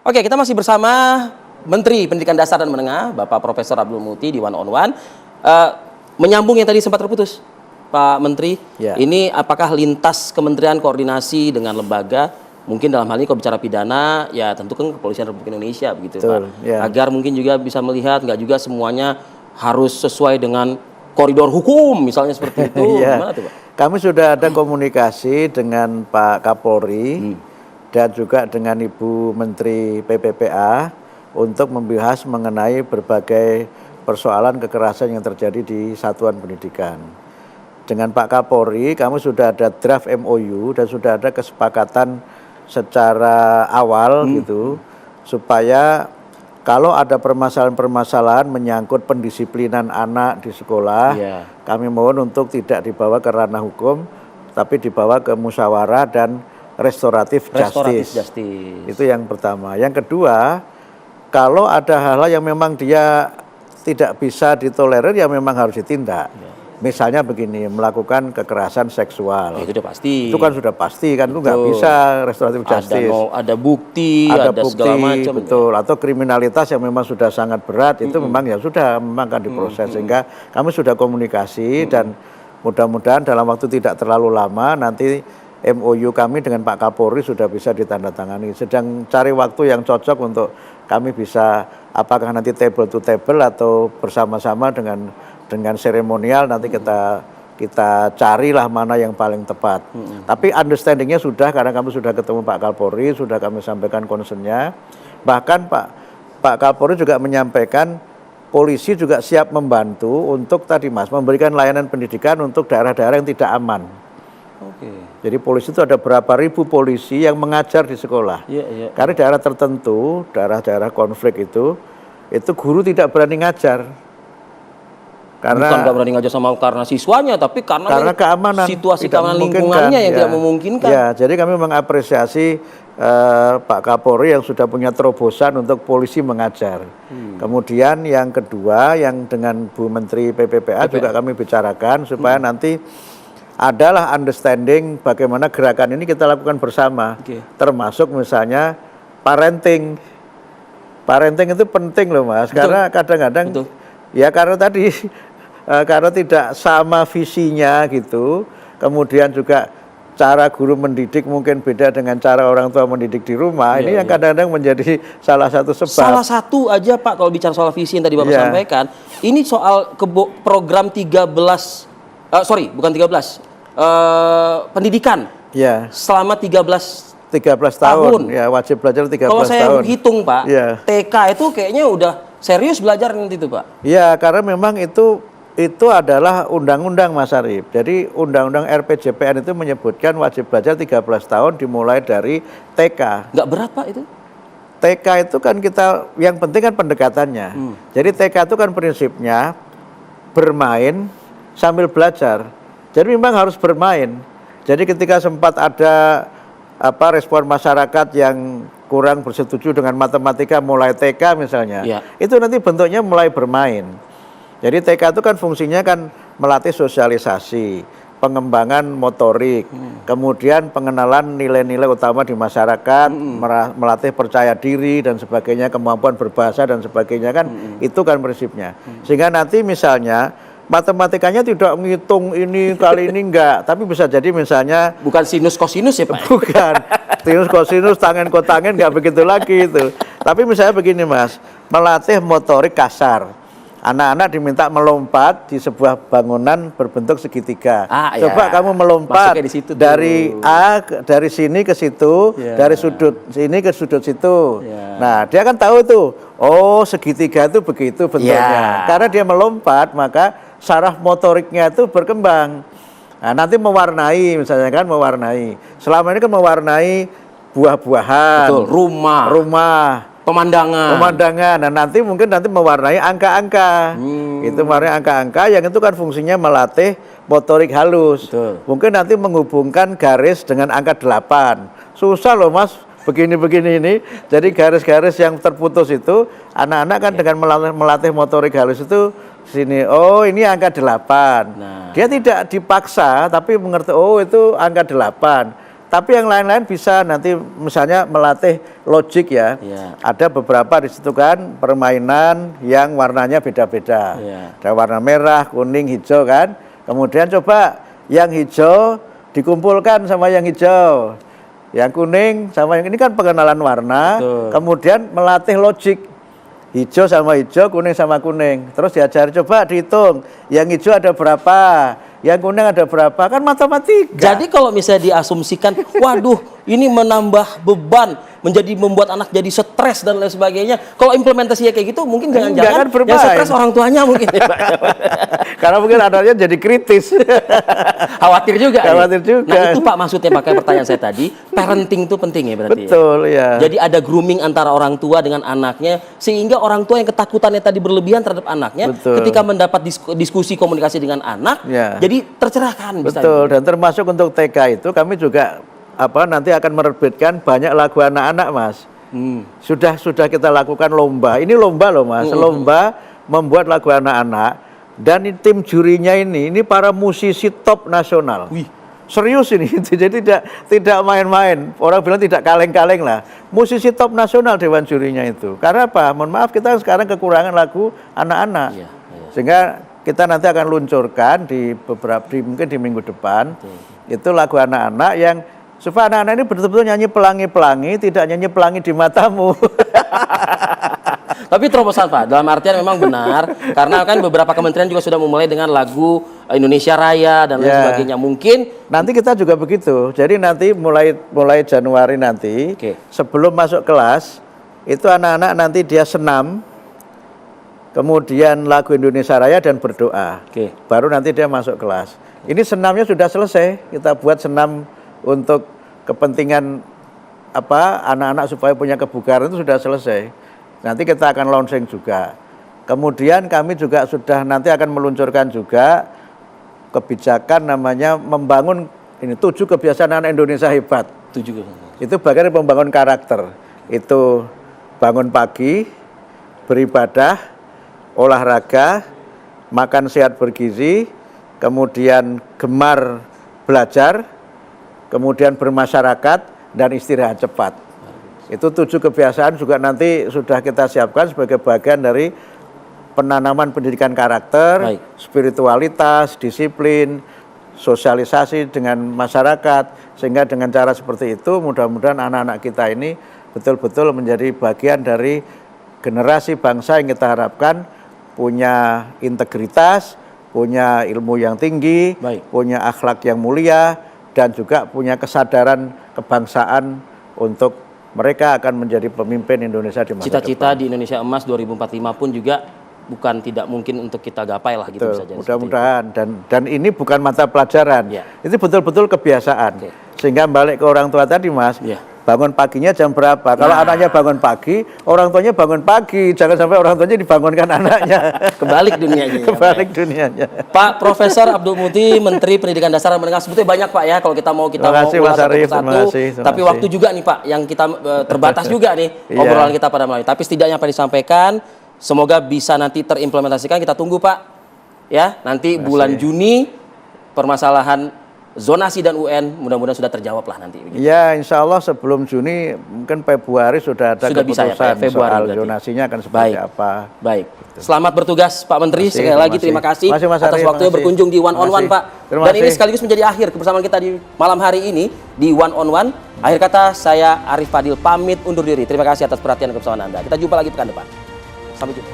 Oke, kita masih bersama Menteri Pendidikan Dasar dan Menengah, Bapak Profesor Abdul Muti di One on One. Menyambung yang tadi sempat terputus, Pak Menteri. Ya. Ini apakah lintas kementerian koordinasi dengan lembaga? Mungkin dalam hal ini kalau bicara pidana, ya tentu kan Kepolisian Republik Indonesia begitu, Betul, Pak. ya. Agar mungkin juga bisa melihat, nggak juga semuanya harus sesuai dengan koridor hukum, misalnya seperti itu. Ya. Gimana tuh, Pak? Kami sudah ada komunikasi dengan Pak Kapolri dan juga dengan Ibu Menteri PPPA untuk membahas mengenai berbagai persoalan kekerasan yang terjadi di satuan pendidikan. Dengan Pak Kapolri, kami sudah ada draft MOU dan sudah ada kesepakatan secara awal gitu, supaya kalau ada permasalahan-permasalahan menyangkut pendisiplinan anak di sekolah, kami mohon untuk tidak dibawa ke ranah hukum, tapi dibawa ke musyawarah dan restoratif justice. Itu yang pertama. Yang kedua, kalau ada hal-hal yang memang dia tidak bisa ditolerir, ya memang harus ditindak. Misalnya begini, melakukan kekerasan seksual. Itu udah pasti. Itu kan sudah pasti kan, itu nggak bisa restoratif justice. Ada bukti, ada segala macam. Betul. Atau kriminalitas yang memang sudah sangat berat, itu memang ya sudah memang akan diproses. Sehingga kami sudah komunikasi dan mudah-mudahan dalam waktu tidak terlalu lama nanti MOU kami dengan Pak Kapolri sudah bisa ditandatangani. Sedang cari waktu yang cocok untuk kami bisa apakah nanti table to table atau bersama-sama dengan seremonial nanti kita carilah mana yang paling tepat. Tapi understandingnya sudah, karena kami sudah ketemu Pak Kapolri, sudah kami sampaikan concernnya. Bahkan Pak Kapolri juga menyampaikan polisi juga siap membantu untuk tadi Mas memberikan layanan pendidikan untuk daerah-daerah yang tidak aman. Jadi polisi itu ada berapa ribu polisi yang mengajar di sekolah. Karena daerah tertentu, daerah-daerah konflik itu guru tidak berani ngajar. Bukan nggak berani ngajar karena siswanya, tapi karena keamanan, situasi keamanan lingkungannya yang tidak memungkinkan. Ya, jadi kami mengapresiasi Pak Kapolri yang sudah punya terobosan untuk polisi mengajar. Kemudian yang kedua, yang dengan Bu Menteri PPPA juga kami bicarakan supaya nanti adalah understanding bagaimana gerakan ini kita lakukan bersama. Termasuk misalnya parenting. Parenting itu penting loh Mas, karena kadang-kadang ya karena tadi karena tidak sama visinya gitu, kemudian juga cara guru mendidik mungkin beda dengan cara orang tua mendidik di rumah. Ini yang kadang-kadang menjadi salah satu sebab. Salah satu aja Pak, kalau bicara soal visi yang tadi Bapak sampaikan, ini soal program 13, bukan 13, pendidikan selama 13 tahun. Ya, wajib belajar 13 tahun. Kalau saya hitung Pak, TK itu kayaknya udah serius belajar nanti itu Pak. Ya, karena memang itu adalah undang-undang Mas Arif. Jadi undang-undang RPJPN itu menyebutkan wajib belajar 13 tahun dimulai dari TK. Nggak berat Pak itu? TK itu kan yang penting kan pendekatannya. Jadi TK itu kan prinsipnya bermain sambil belajar. Jadi memang harus bermain. Jadi ketika sempat ada respon masyarakat yang kurang bersetuju dengan matematika mulai TK misalnya, itu nanti bentuknya mulai bermain. Jadi TK itu kan fungsinya kan melatih sosialisasi, pengembangan motorik, kemudian pengenalan nilai-nilai utama di masyarakat, melatih percaya diri dan sebagainya, kemampuan berbahasa dan sebagainya kan, itu kan prinsipnya. Sehingga nanti misalnya matematikanya tidak menghitung ini kali ini enggak, tapi bisa jadi misalnya bukan sinus kosinus ya Pak? Bukan, sinus kosinus tangen kotangin enggak begitu lagi itu. Tapi misalnya begini Mas, melatih motorik kasar. Anak-anak diminta melompat di sebuah bangunan berbentuk segitiga. Coba kamu melompat dari dari sini ke situ, dari sudut sini ke sudut situ. Nah, dia kan tahu tuh, oh segitiga itu begitu bentuknya. Karena dia melompat, maka saraf motoriknya itu berkembang. Nah, nanti mewarnai misalnya kan, mewarnai. Selama ini kan mewarnai buah-buahan, rumah, pemandangan. Nah, nanti mungkin mewarnai angka-angka. Itu mewarnai angka-angka yang itu kan fungsinya melatih motorik halus. Mungkin nanti menghubungkan garis dengan angka 8. Susah loh Mas, begini-begini ini. Jadi garis-garis yang terputus itu, anak-anak kan dengan melatih motorik halus itu sini, oh ini angka 8. Dia tidak dipaksa tapi mengerti, oh itu angka 8. tapi yang lain-lain bisa nanti misalnya melatih logik ya. Ada beberapa di situ kan permainan yang warnanya beda-beda. Ada warna merah, kuning, hijau kan. Kemudian coba yang hijau dikumpulkan sama yang hijau. Yang kuning sama yang ini kan pengenalan warna. Kemudian melatih logik. Hijau sama hijau, kuning sama kuning. Terus diajari coba dihitung. Yang hijau ada berapa? Yang kuning ada berapa? Kan matematika. Jadi kalau misalnya diasumsikan, waduh, ini menambah beban, membuat anak jadi stres dan lain sebagainya. Kalau implementasinya kayak gitu, mungkin jangan-jangan yang stres orang tuanya mungkin. Karena mungkin anaknya jadi kritis. Khawatir juga. Khawatir juga. Nah itu Pak maksudnya pakai pertanyaan saya tadi, parenting itu penting ya berarti. Betul ya. Jadi ada grooming antara orang tua dengan anaknya, sehingga orang tua yang ketakutannya tadi berlebihan terhadap anaknya, ketika mendapat diskusi komunikasi dengan anak, jadi tercerahkan. Betul, dan termasuk untuk TK itu kami juga nanti akan menerbitkan banyak lagu anak-anak Mas. Sudah kita lakukan lomba. Ini lomba loh Mas, lomba membuat lagu anak-anak. Dan tim jurinya ini para musisi top nasional. Serius ini, jadi tidak main-main. Orang bilang tidak kaleng-kaleng lah. Musisi top nasional dewan jurinya itu. Karena apa? Mohon maaf kita sekarang kekurangan lagu anak-anak. Sehingga kita nanti akan luncurkan mungkin di minggu depan. Itu lagu anak-anak yang supaya anak-anak ini betul-betul nyanyi pelangi-pelangi, tidak nyanyi pelangi di matamu. Tapi terobosan Pak, dalam artian memang benar, karena kan beberapa kementerian juga sudah memulai dengan lagu Indonesia Raya dan lain sebagainya. Mungkin nanti kita juga begitu. Jadi nanti mulai Januari nanti, sebelum masuk kelas, itu anak-anak nanti dia senam, kemudian lagu Indonesia Raya dan berdoa. Baru nanti dia masuk kelas. Ini senamnya sudah selesai, kita buat senam untuk kepentingan anak-anak supaya punya kebugaran itu sudah selesai. Nanti kita akan launching juga. Kemudian kami juga sudah nanti akan meluncurkan juga kebijakan namanya membangun 7 kebiasaan anak Indonesia hebat. 7. Itu bagian dari membangun karakter. Itu bangun pagi, beribadah, olahraga, makan sehat bergizi, kemudian gemar belajar, kemudian bermasyarakat, dan istirahat cepat. Itu 7 kebiasaan juga nanti sudah kita siapkan sebagai bagian dari penanaman pendidikan karakter, spiritualitas, disiplin, sosialisasi dengan masyarakat. Sehingga dengan cara seperti itu mudah-mudahan anak-anak kita ini betul-betul menjadi bagian dari generasi bangsa yang kita harapkan punya integritas, punya ilmu yang tinggi, punya akhlak yang mulia, dan juga punya kesadaran kebangsaan untuk mereka akan menjadi pemimpin Indonesia di masa depan. Cita-cita di Indonesia Emas 2045 pun juga bukan tidak mungkin untuk kita gapai lah gitu. Mudah-mudahan dan ini bukan mata pelajaran. Itu betul-betul kebiasaan. Sehingga balik ke orang tua tadi Mas, bangun paginya jam berapa? Kalau anaknya bangun pagi, orang tuanya bangun pagi. Jangan sampai orang tuanya dibangunkan anaknya. Kebalik dunianya. Kebalik dunianya. Pak Profesor Abdul Muti, Menteri Pendidikan Dasar dan Menengah, sebetulnya banyak Pak ya kalau kita mau ulas satu persatu. Tapi waktu juga nih Pak, yang kita terbatas juga nih obrolan kita pada malam ini. Tapi setidaknya apa yang disampaikan, semoga bisa nanti terimplementasikan. Kita tunggu Pak. Ya, nanti bulan Juni permasalahan zonasi dan UN mudah-mudahan sudah terjawab lah nanti. Ya, insya Allah sebelum Juni, mungkin Februari sudah ada keputusan soal zonasinya akan seperti apa. Baik. Selamat bertugas Pak Menteri. Sekali lagi terima kasih atas waktunya berkunjung di One on One Pak. Dan ini sekaligus menjadi akhir kebersamaan kita di malam hari ini di One on One. Akhir kata saya Arif Fadil pamit undur diri. Terima kasih atas perhatian kebersamaan Anda. Kita jumpa lagi pekan depan. Sampai jumpa.